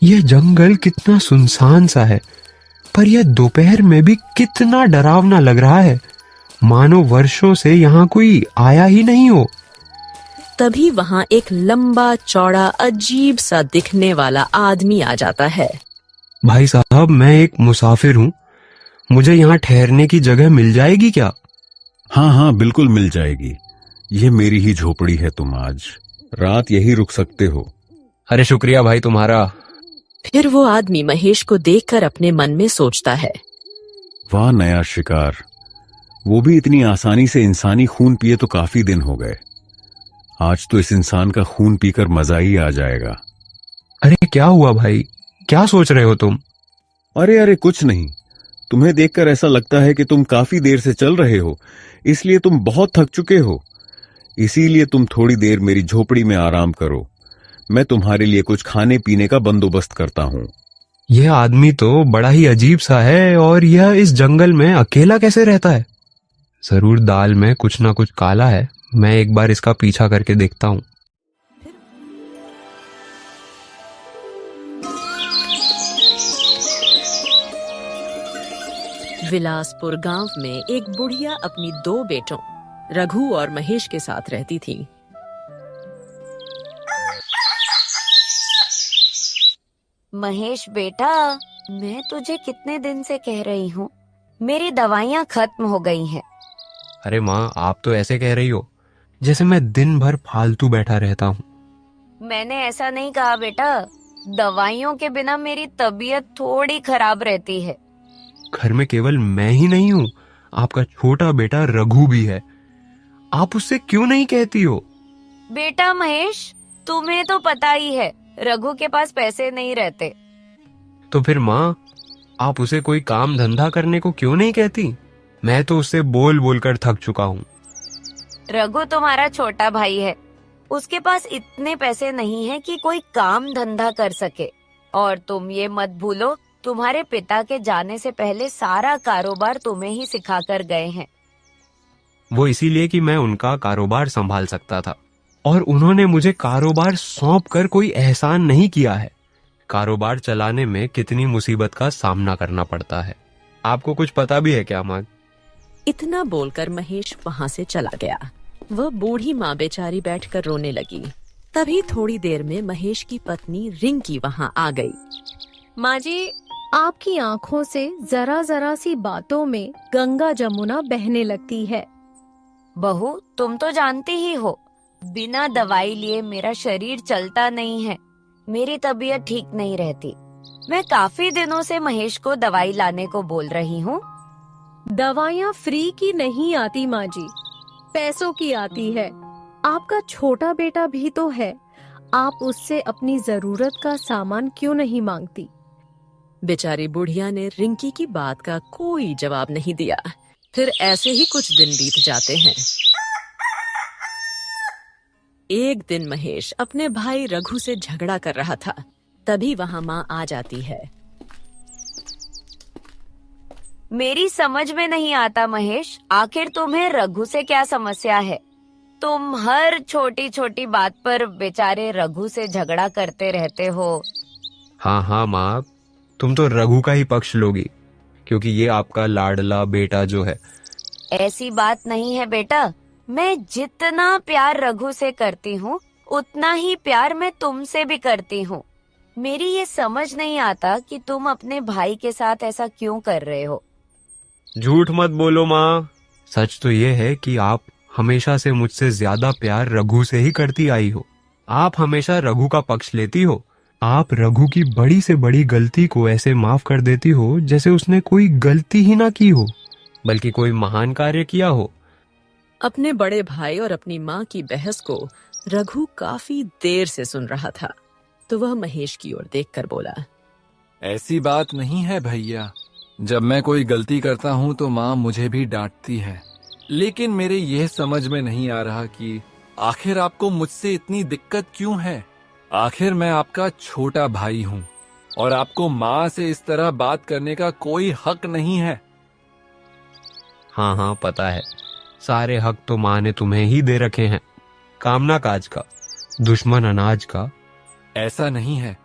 यह जंगल कितना सुनसान सा है, पर यह दोपहर में भी कितना डरावना लग रहा है, मानो वर्षों से यहाँ कोई आया ही नहीं हो। तभी वहाँ एक लंबा चौड़ा अजीब सा दिखने वाला आदमी आ जाता है। भाई साहब, मैं एक मुसाफिर हूँ, मुझे यहाँ ठहरने की जगह मिल जाएगी क्या? हाँ हाँ, बिल्कुल मिल जाएगी। ये मेरी ही झोपड़ी है, तुम आज रात यही रुक सकते हो। अरे शुक्रिया भाई तुम्हारा। फिर वो आदमी महेश को देखकर अपने मन में सोचता है, वाह नया शिकार, वो भी इतनी आसानी से इंसानी खून पिए तो काफी दिन हो गए। आज तो इस इंसान का खून पीकर मजा ही आ जाएगा। अरे क्या हुआ भाई, क्या सोच रहे हो तुम? अरे अरे कुछ नहीं, तुम्हें देखकर ऐसा लगता है कि तुम काफी देर से चल रहे हो, इसलिए तुम बहुत थक चुके हो। इसीलिए तुम थोड़ी देर मेरी झोपड़ी में आराम करो, मैं तुम्हारे लिए कुछ खाने पीने का बंदोबस्त करता हूँ। यह आदमी तो बड़ा ही अजीब सा है, और यह इस जंगल में अकेला कैसे रहता है? जरूर दाल में कुछ ना कुछ काला है, मैं एक बार इसका पीछा करके देखता हूँ। विलासपुर गांव में एक बुढ़िया अपनी 2 बेटों रघु और महेश के साथ रहती थी। महेश बेटा, मैं तुझे कितने दिन से कह रही हूँ, मेरी दवाइयाँ खत्म हो गई हैं। अरे माँ, आप तो ऐसे कह रही हो जैसे मैं दिन भर फालतू बैठा रहता हूँ। मैंने ऐसा नहीं कहा बेटा, दवाइयों के बिना मेरी तबीयत थोड़ी खराब रहती है। घर में केवल मैं ही नहीं हूँ, आपका छोटा बेटा रघु भी है, आप उससे क्यों नहीं कहती हो? बेटा महेश, तुम्हें तो पता ही है रघु के पास पैसे नहीं रहते। तो फिर माँ, आप उसे कोई काम धंधा करने को क्यों नहीं कहती? मैं तो उससे बोल बोल कर थक चुका हूँ। रघु तुम्हारा छोटा भाई है, उसके पास इतने पैसे नहीं है कि कोई काम धंधा कर सके। और तुम ये मत भूलो, तुम्हारे पिता के जाने से पहले सारा कारोबार तुम्हें ही सिखा कर गए हैं। वो इसीलिए कि मैं उनका कारोबार संभाल सकता था, और उन्होंने मुझे कारोबार सौंप कर कोई एहसान नहीं किया है। कारोबार चलाने में कितनी मुसीबत का सामना करना पड़ता है, आपको कुछ पता भी है क्या माँ? इतना बोलकर महेश वहाँ से चला गया। वह बूढ़ी माँ बेचारी बैठकर रोने लगी। तभी थोड़ी देर में महेश की पत्नी रिंकी वहाँ आ गई। माँ जी, आपकी आँखों से जरा जरा सी बातों में गंगा जमुना बहने लगती है। बहू, तुम तो जानती ही हो, बिना दवाई लिए मेरा शरीर चलता नहीं है, मेरी तबीयत ठीक नहीं रहती। मैं काफी दिनों से महेश को दवाई लाने को बोल रही हूँ। दवाइयाँ फ्री की नहीं आती माँ जी, पैसों की आती है। आपका छोटा बेटा भी तो है, आप उससे अपनी जरूरत का सामान क्यों नहीं मांगती? बेचारी बुढ़िया ने रिंकी की बात का कोई जवाब नहीं दिया। फिर ऐसे ही कुछ दिन बीत जाते हैं। एक दिन महेश अपने भाई रघु से झगड़ा कर रहा था, तभी वहाँ माँ आ जाती है। मेरी समझ में नहीं आता महेश, आखिर तुम्हें रघु से क्या समस्या है? तुम हर छोटी छोटी बात पर बेचारे रघु से झगड़ा करते रहते हो। हाँ हाँ माँ, तुम तो रघु का ही पक्ष लोगी, क्योंकि ये आपका लाडला बेटा जो है। ऐसी बात नहीं है बेटा, मैं जितना प्यार रघु से करती हूँ उतना ही प्यार मैं तुमसे भी करती हूँ। मेरी ये समझ नहीं आता कि तुम अपने भाई के साथ ऐसा क्यों कर रहे हो। झूठ मत बोलो माँ, सच तो ये है कि आप हमेशा से मुझसे ज्यादा प्यार रघु से ही करती आई हो। आप हमेशा रघु का पक्ष लेती हो, आप रघु की बड़ी से बड़ी गलती को ऐसे माफ कर देती हो जैसे उसने कोई गलती ही ना की हो, बल्कि कोई महान कार्य किया हो। अपने बड़े भाई और अपनी माँ की बहस को रघु काफी देर से सुन रहा था, तो वह महेश की ओर देखकर बोला, ऐसी बात नहीं है भैया, जब मैं कोई गलती करता हूँ तो माँ मुझे भी डांटती है, लेकिन मेरे यह समझ में नहीं आ रहा कि आखिर आपको मुझसे इतनी दिक्कत क्यों है। आखिर मैं आपका छोटा भाई हूँ और आपको माँ से इस तरह बात करने का कोई हक नहीं है। हाँ हाँ पता है, सारे हक तो माँ ने तुम्हें ही दे रखे हैं, कामना काज का, दुश्मन अनाज का। ऐसा नहीं है,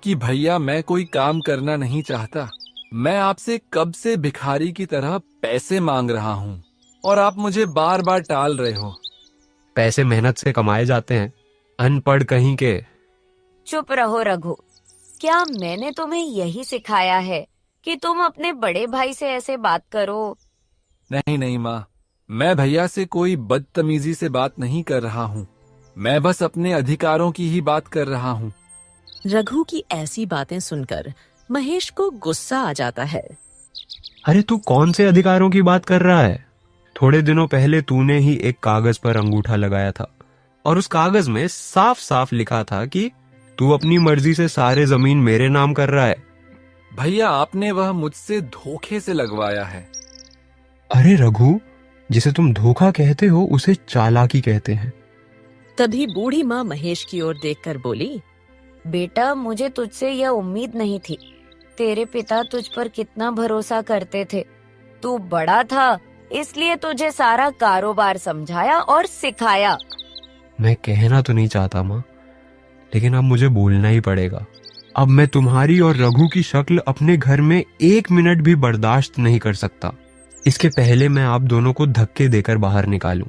कि भैया मैं कोई काम करना नहीं चाहता। मैं आपसे कब से भिखारी की तरह पैसे मांग रहा हूँ और आप मुझे बार बार टाल रहे हो। पैसे मेहनत से कमाए जाते हैं, अनपढ़ कहीं के। चुप रहो रघु। क्या मैंने तुम्हें यही सिखाया है कि तुम अपने बड़े भाई से ऐसे बात करो? नहीं नहीं माँ, मैं भैया से कोई बदतमीजी से बात नहीं कर रहा हूँ। मैं बस अपने अधिकारों की ही बात कर रहा हूँ। रघु की ऐसी बातें सुनकर महेश को गुस्सा आ जाता है। अरे तू कौन से अधिकारों की बात कर रहा है? थोड़े दिनों पहले तूने ही एक कागज पर अंगूठा लगाया था और उस कागज में साफ साफ लिखा था कि तू अपनी मर्जी से सारे जमीन मेरे नाम कर रहा है। भैया आपने वह मुझसे धोखे से लगवाया है। अरे रघु, जिसे तुम धोखा कहते हो उसे चालाकी कहते हैं। तभी बूढ़ी माँ महेश की ओर देखकर बोली, बेटा, मुझे तुझसे यह उम्मीद नहीं थी। तेरे पिता तुझ पर कितना भरोसा करते थे। तू बड़ा था, इसलिए तुझे सारा कारोबार समझाया और सिखाया। मैं कहना तो नहीं चाहता माँ, लेकिन अब मुझे बोलना ही पड़ेगा। अब मैं तुम्हारी और रघु की शक्ल अपने घर में 1 मिनट भी बर्दाश्त नहीं कर सकता। इसके पहले मैं आप दोनों को धक्के देकर बाहर निकालूं।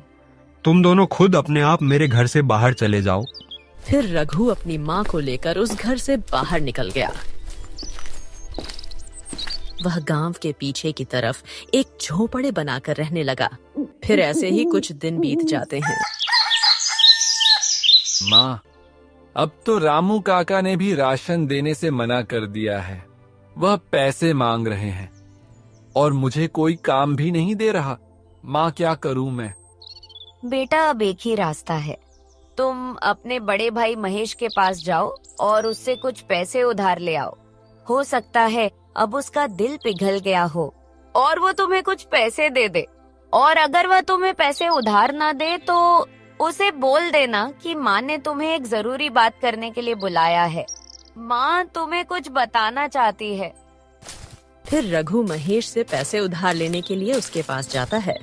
तुम दोनों खुद अपने आप मेरे घर से बाहर चले जाओ। फिर रघु अपनी माँ को लेकर उस घर से बाहर निकल गया। वह गांव के पीछे की तरफ एक झोपड़े बनाकर रहने लगा। फिर ऐसे ही कुछ दिन बीत जाते हैं। माँ, अब तो रामू काका ने भी राशन देने से मना कर दिया है। वह पैसे मांग रहे हैं और मुझे कोई काम भी नहीं दे रहा। माँ, क्या करूं मैं? बेटा, अब एक ही रास्ता है। तुम अपने बड़े भाई महेश के पास जाओ और उससे कुछ पैसे उधार ले आओ। हो सकता है अब उसका दिल पिघल गया हो और वो तुम्हें कुछ पैसे दे दे। और अगर वह तुम्हें पैसे उधार ना दे तो उसे बोल देना कि माँ ने तुम्हें एक जरूरी बात करने के लिए बुलाया है। माँ तुम्हें कुछ बताना चाहती है। फिर रघु महेश से पैसे उधार लेने के लिए उसके पास जाता है।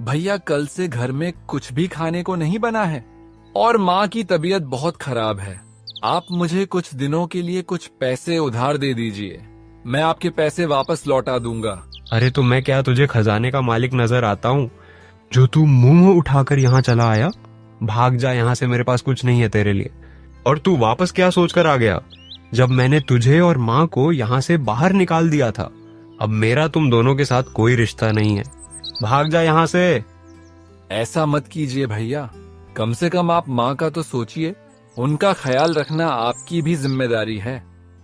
भैया, कल से घर में कुछ भी खाने को नहीं बना है और माँ की तबीयत बहुत खराब है। आप मुझे कुछ दिनों के लिए कुछ पैसे उधार दे दीजिए। मैं आपके पैसे वापस लौटा दूंगा। अरे तो मैं क्या तुझे खजाने का मालिक नजर आता हूँ जो तू मुंह उठाकर यहाँ चला आया? भाग जा यहाँ से, मेरे पास कुछ नहीं है तेरे लिए। और तू वापस क्या सोचकर आ गया जब मैंने तुझे और माँ को यहाँ से बाहर निकाल दिया था? अब मेरा तुम दोनों के साथ कोई रिश्ता नहीं है। भाग जा यहाँ से। ऐसा मत कीजिए भैया, कम से कम आप माँ का तो सोचिए। उनका ख्याल रखना आपकी भी जिम्मेदारी है।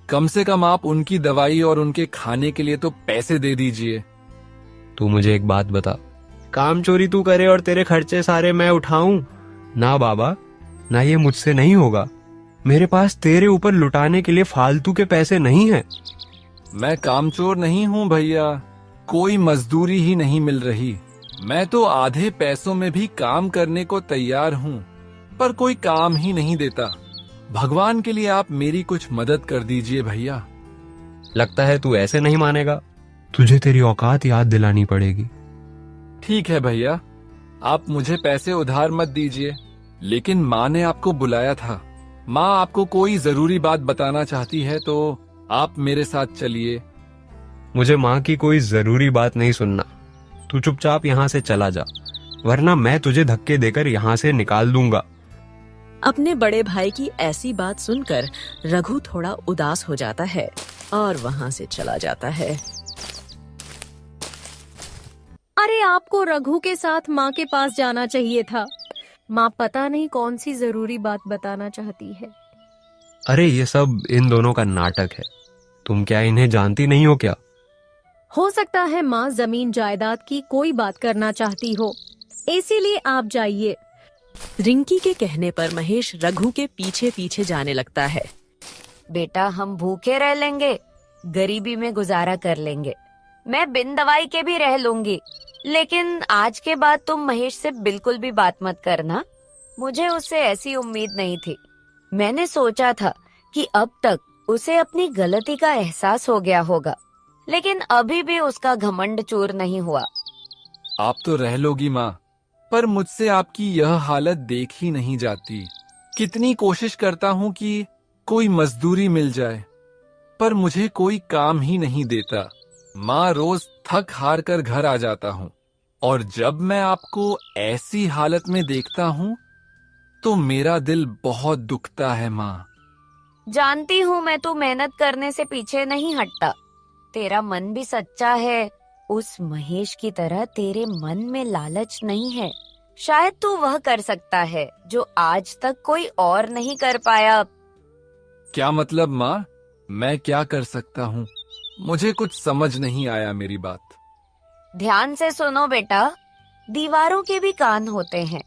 कम से कम आप उनकी दवाई और उनके खाने के लिए तो पैसे दे दीजिए। तू मुझे एक बात बता, काम चोरी तू करे और तेरे खर्चे सारे मैं उठाऊं? ना बाबा, ना, ये मुझसे नहीं होगा। मेरे पास तेरे ऊपर लुटाने के लिए फालतू के पैसे नहीं है। मैं कामचोर नहीं हूँ भैया, कोई मजदूरी ही नहीं मिल रही। मैं तो आधे पैसों में भी काम करने को तैयार हूँ, पर कोई काम ही नहीं देता। भगवान के लिए आप मेरी कुछ मदद कर दीजिए भैया। लगता है तू ऐसे नहीं मानेगा, तुझे तेरी औकात याद दिलानी पड़ेगी। ठीक है भैया, आप मुझे पैसे उधार मत दीजिए, लेकिन माँ ने आपको बुलाया था। माँ आपको कोई जरूरी बात बताना चाहती है तो आप मेरे साथ चलिए। मुझे माँ की कोई जरूरी बात नहीं सुनना। तू चुपचाप यहाँ से चला जा, वरना मैं तुझे धक्के देकर यहाँ से निकाल दूंगा। अपने बड़े भाई की ऐसी बात सुनकर रघु थोड़ा उदास हो जाता है और वहाँ से चला जाता है। अरे आपको रघु के साथ माँ के पास जाना चाहिए था। माँ पता नहीं कौन सी जरूरी बात बताना चाहती है। अरे ये सब इन दोनों का नाटक है। तुम क्या इन्हें जानती नहीं हो क्या? हो सकता है माँ जमीन जायदाद की कोई बात करना चाहती हो, इसीलिए आप जाइए। रिंकी के कहने पर महेश रघु के पीछे पीछे जाने लगता है। बेटा, हम भूखे रह लेंगे, गरीबी में गुजारा कर लेंगे। मैं बिन दवाई के भी रह लूंगी, लेकिन आज के बाद तुम महेश से बिल्कुल भी बात मत करना। मुझे उससे ऐसी उम्मीद नहीं थी। मैंने सोचा था कि अब तक उसे अपनी गलती का एहसास हो गया होगा, लेकिन अभी भी उसका घमंड चूर नहीं हुआ। आप तो रह लोगी माँ, पर मुझसे आपकी यह हालत देखी नहीं जाती। कितनी कोशिश करता हूँ कि कोई मजदूरी मिल जाए, पर मुझे कोई काम ही नहीं देता। माँ, रोज थक हार कर घर आ जाता हूँ, और जब मैं आपको ऐसी हालत में देखता हूँ तो मेरा दिल बहुत दुखता है माँ। जानती हूँ मैं, तू मेहनत करने से पीछे नहीं हटता। तेरा मन भी सच्चा है। उस महेश की तरह तेरे मन में लालच नहीं है। शायद तू वह कर सकता है जो आज तक कोई और नहीं कर पाया। क्या मतलब माँ? मैं क्या कर सकता हूँ? मुझे कुछ समझ नहीं आया मेरी बात। ध्यान से सुनो बेटा, दीवारों के भी कान होते हैं,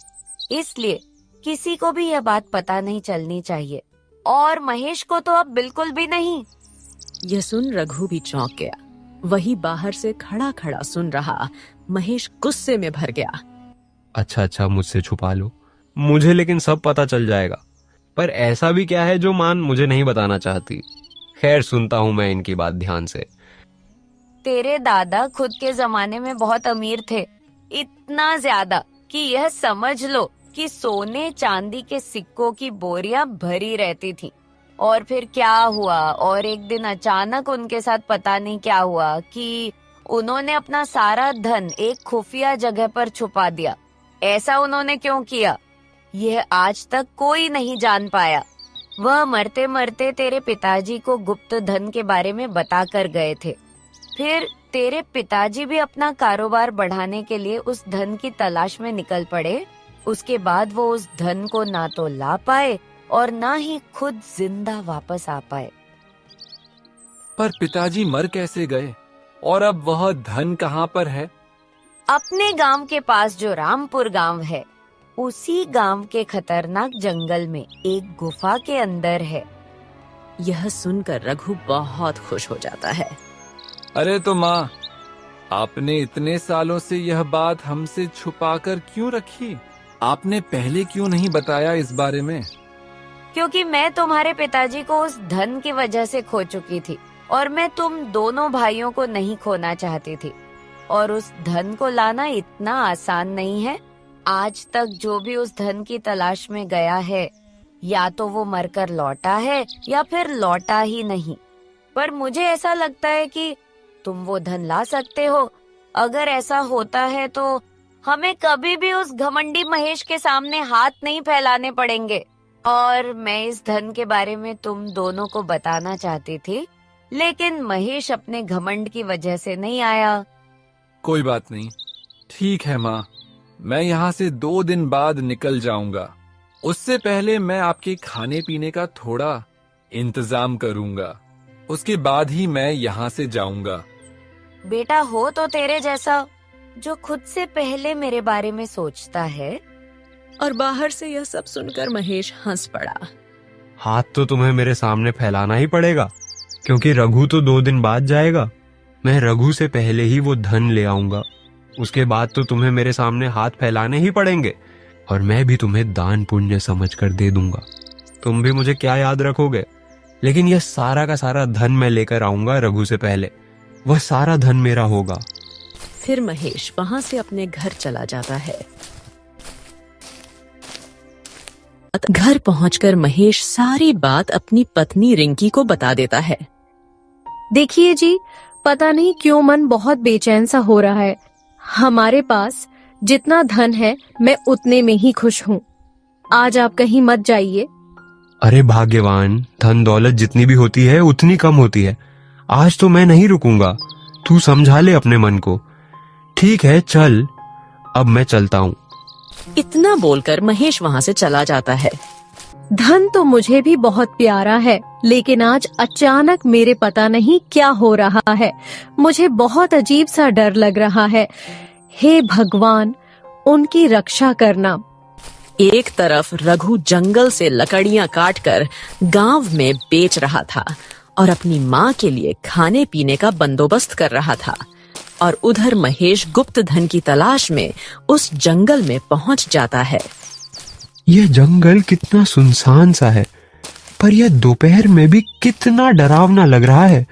इसलिए किसी को भी यह बात पता नहीं चलनी चाहिए, और महेश को तो अब बिल्कुल भी नहीं। यह सुन रघु भी चौंक गया। वही बाहर से खड़ा खड़ा सुन रहा महेश गुस्से में भर गया। अच्छा, मुझसे छुपा लो, मुझे लेकिन सब पता चल जाएगा। पर ऐसा भी क्या है जो मान मुझे नहीं बताना चाहती? खैर, सुनता हूँ मैं इनकी बात ध्यान से। तेरे दादा खुद के जमाने में बहुत अमीर थे, इतना ज्यादा कि यह समझ लो कि सोने चांदी के सिक्कों की बोरियां भरी रहती थी। और फिर क्या हुआ, और एक दिन अचानक उनके साथ पता नहीं क्या हुआ कि उन्होंने अपना सारा धन एक खुफिया जगह पर छुपा दिया। ऐसा उन्होंने क्यों किया, यह आज तक कोई नहीं जान पाया। वह मरते मरते तेरे पिताजी को गुप्त धन के बारे में बता कर गए थे। फिर तेरे पिताजी भी अपना कारोबार बढ़ाने के लिए उस धन की तलाश में निकल पड़े। उसके बाद वो उस धन को ना तो ला पाए और ना ही खुद जिंदा वापस आ पाए। पर पिताजी मर कैसे गए, और अब वह धन कहाँ पर है? अपने गांव के पास जो रामपुर गांव है, उसी गांव के खतरनाक जंगल में एक गुफा के अंदर है। यह सुनकर रघु बहुत खुश हो जाता है। अरे तो माँ, आपने इतने सालों से यह बात हमसे छुपाकर क्यों रखी? आपने पहले क्यों नहीं बताया इस बारे में? क्योंकि मैं तुम्हारे पिताजी को उस धन की वजह से खो चुकी थी, और मैं तुम दोनों भाइयों को नहीं खोना चाहती थी। और उस धन को लाना इतना आसान नहीं है। आज तक जो भी उस धन की तलाश में गया है, या तो वो मरकर लौटा है या फिर लौटा ही नहीं। पर मुझे ऐसा लगता है कि तुम वो धन ला सकते हो। अगर ऐसा होता है तो हमें कभी भी उस घमंडी महेश के सामने हाथ नहीं फैलाने पड़ेंगे। और मैं इस धन के बारे में तुम दोनों को बताना चाहती थी, लेकिन महेश अपने घमंड की वजह से नहीं आया। कोई बात नहीं, ठीक है माँ, मैं यहाँ से 2 दिन बाद निकल जाऊंगा। उससे पहले मैं आपके खाने पीने का थोड़ा इंतजाम करूंगा। उसके बाद ही मैं यहाँ से जाऊंगा। बेटा हो तो तेरे जैसा, जो खुद से पहले मेरे बारे में सोचता है। और बाहर से यह सब सुनकर महेश हंस पड़ा। हाथ तो तुम्हें मेरे सामने फैलाना ही पड़ेगा, क्योंकि रघु तो 2 दिन बाद जाएगा। मैं रघु से पहले ही वो धन ले आऊंगा। उसके बाद तो तुम्हें मेरे सामने हाथ फैलाने ही पड़ेंगे, और मैं भी तुम्हें दान पुण्य समझकर दे दूंगा। तुम भी मुझे क्या याद रखोगे? लेकिन यह सारा का सारा धन मैं लेकर आऊंगा रघु से पहले। वह सारा धन मेरा होगा। फिर महेश वहां से अपने घर चला जाता है। घर पहुंचकर महेश सारी बात अपनी पत्नी रिंकी को बता देता है। देखिए जी, पता नहीं क्यों मन बहुत बेचैन सा हो रहा है। हमारे पास जितना धन है, मैं उतने में ही खुश हूँ। आज आप कहीं मत जाइए। अरे भाग्यवान, धन दौलत जितनी भी होती है उतनी कम होती है। आज तो मैं नहीं रुकूंगा। तू समझा ले अपने मन को। ठीक है, चल, अब मैं चलता हूँ। इतना बोलकर महेश वहां से चला जाता है। धन तो मुझे भी बहुत प्यारा है, लेकिन आज अचानक मेरे पता नहीं क्या हो रहा है। मुझे बहुत अजीब सा डर लग रहा है। हे भगवान, उनकी रक्षा करना। एक तरफ रघु जंगल से लकड़ियां काटकर गांव में बेच रहा था और अपनी माँ के लिए खाने पीने का बंदोबस्त कर रहा था, और उधर महेश गुप्त धन की तलाश में उस जंगल में पहुंच जाता है। यह जंगल कितना सुनसान सा है, पर यह दोपहर में भी कितना डरावना लग रहा है,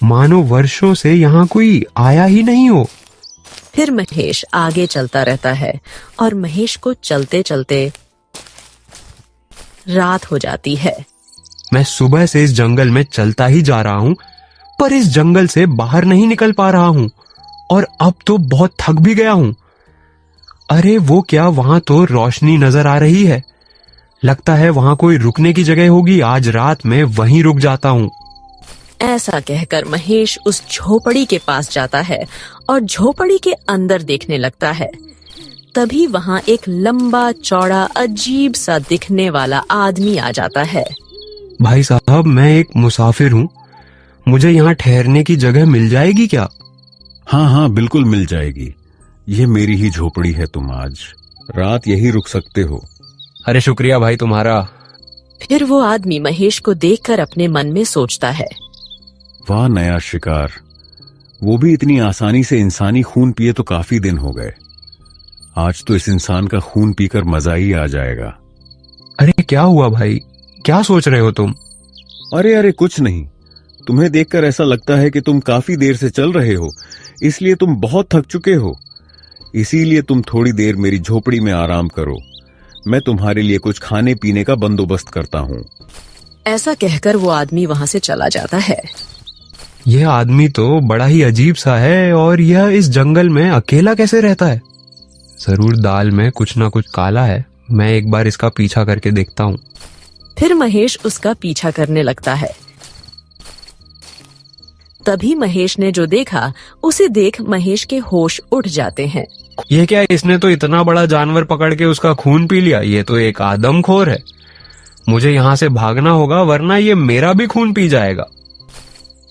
मानो वर्षों से यहाँ कोई आया ही नहीं हो। फिर महेश आगे चलता रहता है और महेश को चलते चलते रात हो जाती है। मैं सुबह से इस जंगल में चलता ही जा रहा हूँ, पर इस जंगल से बाहर नहीं निकल पा रहा हूँ और अब तो बहुत थक भी गया हूँ। अरे वो क्या, वहां तो रोशनी नजर आ रही है। लगता है वहां कोई रुकने की जगह होगी। आज रात में वहीं रुक जाता हूँ। ऐसा कहकर महेश उस झोपड़ी के पास जाता है और झोपड़ी के अंदर देखने लगता है। तभी वहां एक लंबा चौड़ा अजीब सा दिखने वाला आदमी आ जाता है। भाई साहब, मैं एक मुसाफिर हूँ, मुझे यहाँ ठहरने की जगह मिल जाएगी क्या? हाँ हाँ, बिल्कुल मिल जाएगी। ये मेरी ही झोपड़ी है, तुम आज रात यही रुक सकते हो। अरे शुक्रिया भाई तुम्हारा। फिर वो आदमी महेश को देखकर अपने मन में सोचता है, वाह नया शिकार, वो भी इतनी आसानी से इंसानी खून पिए तो काफी दिन हो गए। आज तो इस इंसान का खून पीकर मजा ही आ जाएगा। अरे क्या हुआ भाई, क्या सोच रहे हो तुम? अरे अरे कुछ नहीं, तुम्हें देखकर ऐसा लगता है कि तुम काफी देर से चल रहे हो, इसलिए तुम बहुत थक चुके हो। इसीलिए तुम थोड़ी देर मेरी झोपड़ी में आराम करो, मैं तुम्हारे लिए कुछ खाने पीने का बंदोबस्त करता हूँ। ऐसा कहकर वो आदमी वहां से चला जाता है। यह आदमी तो बड़ा ही अजीब सा है, और यह इस जंगल में अकेला कैसे रहता है? जरूर दाल में कुछ ना कुछ काला है। मैं एक बार इसका पीछा करके देखता हूँ। फिर महेश उसका पीछा करने लगता है। तभी महेश ने जो देखा उसे देख महेश के होश उड़ जाते हैं। ये क्या, इसने तो इतना बड़ा जानवर पकड़ के उसका खून पी लिया। ये तो एक आदमखोर है। मुझे यहाँ से भागना होगा, वरना ये मेरा भी खून पी जाएगा।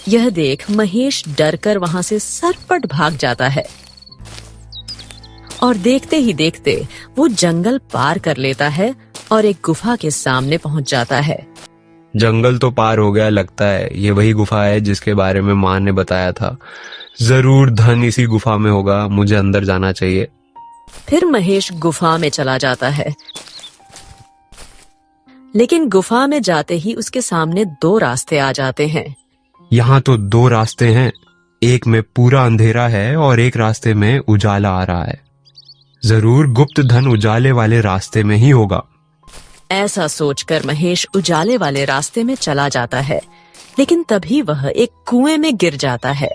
यह देख महेश डरकर वहां से सरपट भाग जाता है और देखते ही देखते वो जंगल पार कर लेता है और एक गुफा के सामने पहुंच जाता है। जंगल तो पार हो गया लगता है। ये वही गुफा है जिसके बारे में माँ ने बताया था। जरूर धन इसी गुफा में होगा, मुझे अंदर जाना चाहिए। फिर महेश गुफा में चला जाता है, लेकिन गुफा में जाते ही उसके सामने दो रास्ते आ जाते हैं। यहाँ तो दो रास्ते हैं, एक में पूरा अंधेरा है और एक रास्ते में उजाला आ रहा है। जरूर गुप्त धन उजाले वाले रास्ते में ही होगा। ऐसा सोचकर महेश उजाले वाले रास्ते में चला जाता है, लेकिन तभी वह एक कुएं में गिर जाता है।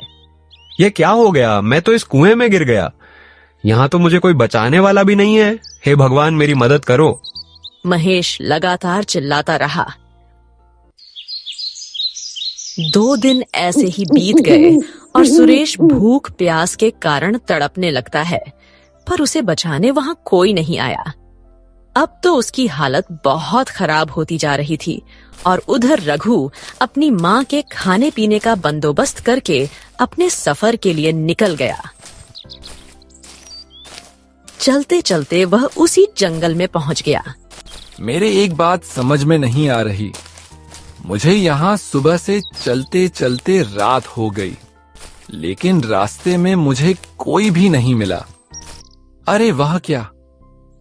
ये क्या हो गया, मैं तो इस कुएं में गिर गया। यहाँ तो मुझे कोई बचाने वाला भी नहीं है। हे भगवान, मेरी मदद करो। महेश लगातार चिल्लाता रहा। 2 दिन ऐसे ही बीत गए और सुरेश भूख प्यास के कारण तड़पने लगता है, पर उसे बचाने वहां कोई नहीं आया। अब तो उसकी हालत बहुत खराब होती जा रही थी और उधर रघु अपनी माँ के खाने पीने का बंदोबस्त करके अपने सफर के लिए निकल गया। चलते चलते वह उसी जंगल में पहुंच गया। मेरे एक बात समझ में नहीं आ रही। मुझे यहाँ सुबह से चलते चलते रात हो गई, लेकिन रास्ते में मुझे कोई भी नहीं मिला। अरे वह क्या,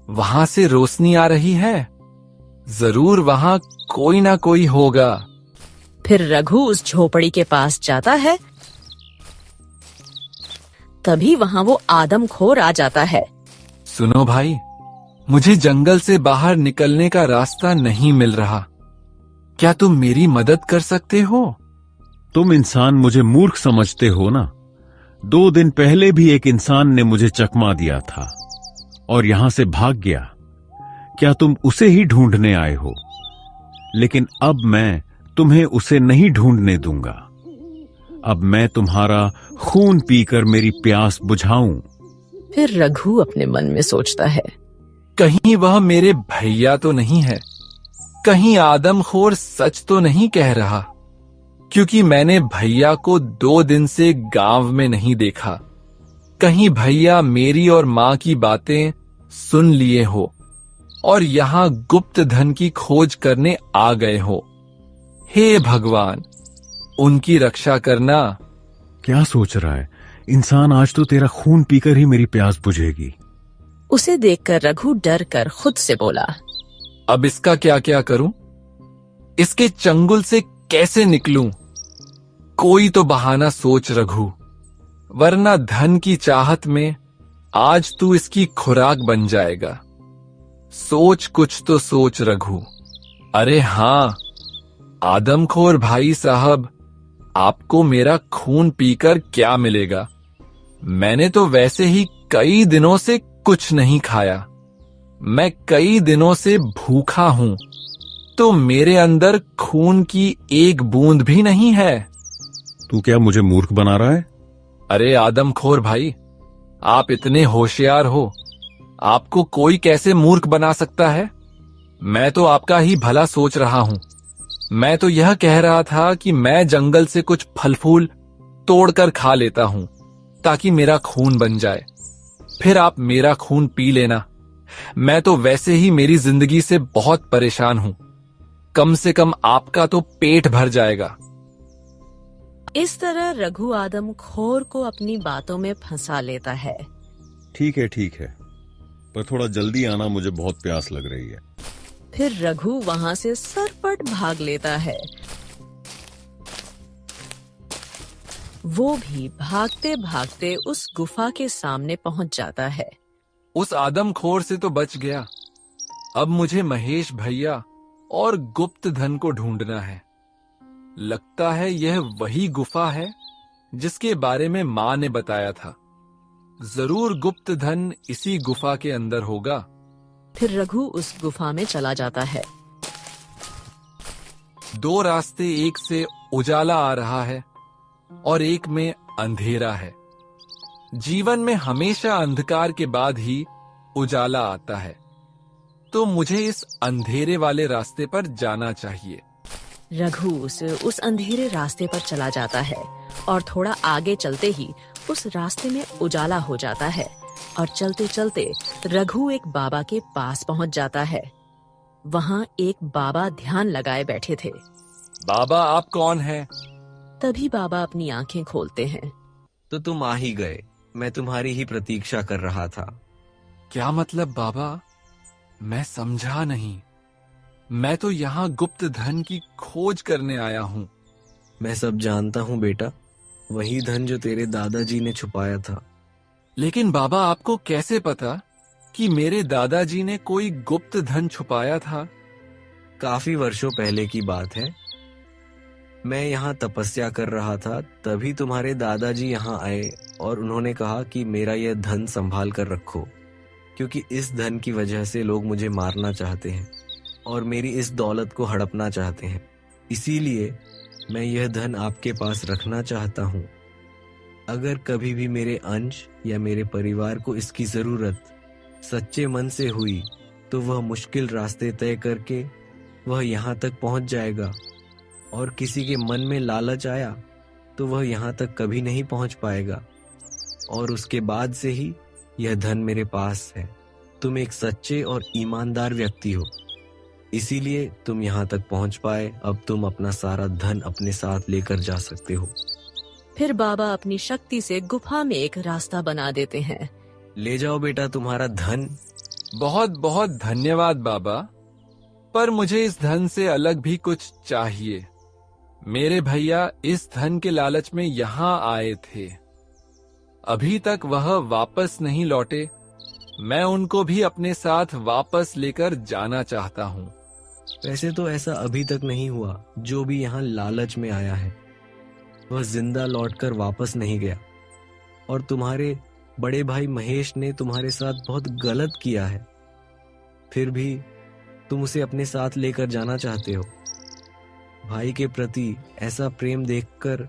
वहां से रोशनी आ रही है। जरूर वहां कोई ना कोई होगा। फिर रघु उस झोपड़ी के पास जाता है। तभी वहां वो आदमखोर आ जाता है। सुनो भाई, मुझे जंगल से बाहर निकलने का रास्ता नहीं मिल रहा। क्या तुम मेरी मदद कर सकते हो? तुम इंसान मुझे मूर्ख समझते हो ना। 2 दिन पहले भी एक इंसान ने मुझे चकमा दिया था और यहां से भाग गया। क्या तुम उसे ही ढूंढने आए हो? लेकिन अब मैं तुम्हें उसे नहीं ढूंढने दूंगा। अब मैं तुम्हारा खून पीकर मेरी प्यास बुझाऊं। फिर रघु अपने मन में सोचता है, कहीं वह मेरे भैया तो नहीं है? कहीं आदमखोर सच तो नहीं कह रहा? क्योंकि मैंने भैया को 2 दिन से गांव में नहीं देखा। कहीं भैया मेरी और माँ की बातें सुन लिए हो और यहाँ गुप्त धन की खोज करने आ गए हो। हे भगवान, उनकी रक्षा करना। क्या सोच रहा है इंसान? आज तो तेरा खून पीकर ही मेरी प्यास बुझेगी। उसे देखकर रघु डर कर खुद से बोला, अब इसका क्या क्या करूं? इसके चंगुल से कैसे निकलूं? कोई तो बहाना सोच रघु। वरना धन की चाहत में आज तू इसकी खुराक बन जाएगा। सोच कुछ तो सोच रघु। अरे हाँ आदमखोर भाई साहब, आपको मेरा खून पीकर क्या मिलेगा? मैंने तो वैसे ही कई दिनों से कुछ नहीं खाया। मैं कई दिनों से भूखा हूं, तो मेरे अंदर खून की एक बूंद भी नहीं है। तू क्या मुझे मूर्ख बना रहा है? अरे आदमखोर भाई, आप इतने होशियार हो, आपको कोई कैसे मूर्ख बना सकता है? मैं तो आपका ही भला सोच रहा हूं। मैं तो यह कह रहा था कि मैं जंगल से कुछ फल फूल तोड़कर खा लेता हूं ताकि मेरा खून बन जाए, फिर आप मेरा खून पी लेना। मैं तो वैसे ही मेरी जिंदगी से बहुत परेशान हूं, कम से कम आपका तो पेट भर जाएगा। इस तरह रघु आदमखोर को अपनी बातों में फंसा लेता है। ठीक है, पर थोड़ा जल्दी आना, मुझे बहुत प्यास लग रही है। फिर रघु वहां से सरपट भाग लेता है। वो भी भागते भागते उस गुफा के सामने पहुंच जाता है। उस आदमखोर से तो बच गया। अब मुझे महेश भैया और गुप्त धन को ढूंढना है। लगता है यह वही गुफा है जिसके बारे में मां ने बताया था। जरूर गुप्त धन इसी गुफा के अंदर होगा। फिर रघु उस गुफा में चला जाता है। दो रास्ते, एक से उजाला आ रहा है और एक में अंधेरा है। जीवन में हमेशा अंधकार के बाद ही उजाला आता है, तो मुझे इस अंधेरे वाले रास्ते पर जाना चाहिए। रघु उस अंधेरे रास्ते पर चला जाता है और थोड़ा आगे चलते ही उस रास्ते में उजाला हो जाता है और चलते चलते रघु एक बाबा के पास पहुंच जाता है। वहां एक बाबा ध्यान लगाए बैठे थे। बाबा आप कौन हैं? तभी बाबा अपनी आंखें खोलते हैं। तो तुम आ ही गए, मैं तुम्हारी ही प्रतीक्षा कर रहा था। क्या मतलब बाबा? मैं समझा नहीं। मैं तो यहाँ गुप्त धन की खोज करने आया हूँ। मैं सब जानता हूँ बेटा, वही धन जो तेरे दादाजी ने छुपाया था। लेकिन बाबा आपको कैसे पता कि मेरे दादाजी ने कोई गुप्त धन छुपाया था? काफी वर्षों पहले की बात है। मैं यहाँ तपस्या कर रहा था, तभी तुम्हारे दादाजी यहाँ आए और उन्होंने कहा कि मेरा यह धन संभाल कर रखो, क्योंकि इस धन की वजह से लोग मुझे मारना चाहते हैं और मेरी इस दौलत को हड़पना चाहते हैं। इसीलिए मैं यह धन आपके पास रखना चाहता हूँ। अगर कभी भी मेरे अंश या मेरे परिवार को इसकी जरूरत सच्चे मन से हुई, तो वह मुश्किल रास्ते तय करके वह यहाँ तक पहुँच जाएगा, और किसी के मन में लालच आया तो वह यहाँ तक कभी नहीं पहुँच पाएगा, और उसके बाद से ही यह धन मेरे पास है। तुम एक सच्चे और ईमानदार व्यक्ति हो, इसीलिए तुम यहाँ तक पहुँच पाए। अब तुम अपना सारा धन अपने साथ लेकर जा सकते हो। फिर बाबा अपनी शक्ति से गुफा में एक रास्ता बना देते हैं। ले जाओ बेटा तुम्हारा धन। बहुत बहुत धन्यवाद बाबा, पर मुझे इस धन से अलग भी कुछ चाहिए। मेरे भैया इस धन के लालच में यहाँ आए थे, अभी तक वह वापस नहीं लौटे। मैं उनको भी अपने साथ वापस लेकर जाना चाहता हूँ। वैसे तो ऐसा अभी तक नहीं हुआ। जो भी यहाँ लालच में आया है वह जिंदा लौटकर वापस नहीं गया, और तुम्हारे बड़े भाई महेश ने तुम्हारे साथ बहुत गलत किया है, फिर भी तुम उसे अपने साथ लेकर जाना चाहते हो। भाई के प्रति ऐसा प्रेम देखकर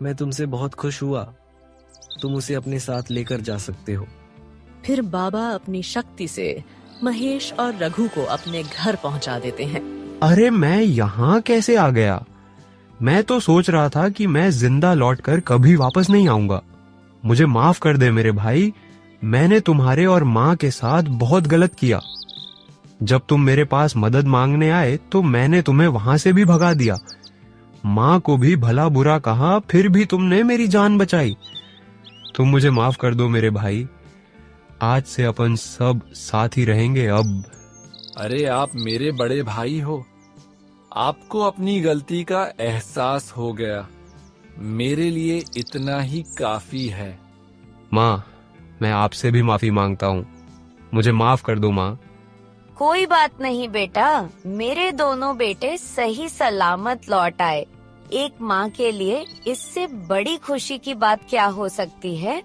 मैं तुमसे बहुत खुश हुआ। तुम उसे अपने साथ लेकर जा सकते हो। फिर बाबा अपनी शक्ति से महेश और रघु को अपने घर पहुंचा देते हैं। अरे मैं यहाँ कैसे आ गया? मैं तो सोच रहा था कि मैं जिंदा लौटकर कभी वापस नहीं आऊंगा। मुझे माफ कर दे मेरे भाई, मैंने तुम्हारे और माँ के साथ बहुत गलत किया। जब तुम मेरे पास मदद मांगने आए तो मैंने तुम्हें वहां से भी भगा दिया। माँ को भी भला बुरा कहा, फिर भी तुमने मेरी जान बचाई। तुम मुझे माफ कर दो मेरे भाई। आज से अपन सब साथ ही रहेंगे अब। अरे आप मेरे बड़े भाई हो, आपको अपनी गलती का एहसास हो गया। मेरे लिए इतना ही काफी है। माँ, मैं आपसे भी माफी मांगता हूँ। मुझे माफ कर दो माँ। कोई बात नहीं बेटा, मेरे दोनों बेटे सही सलामत लौट आए। एक माँ के लिए इससे बड़ी खुशी की बात क्या हो सकती है।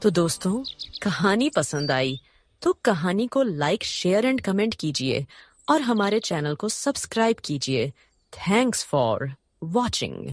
तो दोस्तों, कहानी पसंद आई तो कहानी को लाइक, शेयर एंड कमेंट कीजिए और हमारे चैनल को सब्सक्राइब कीजिए। Thanks for watching.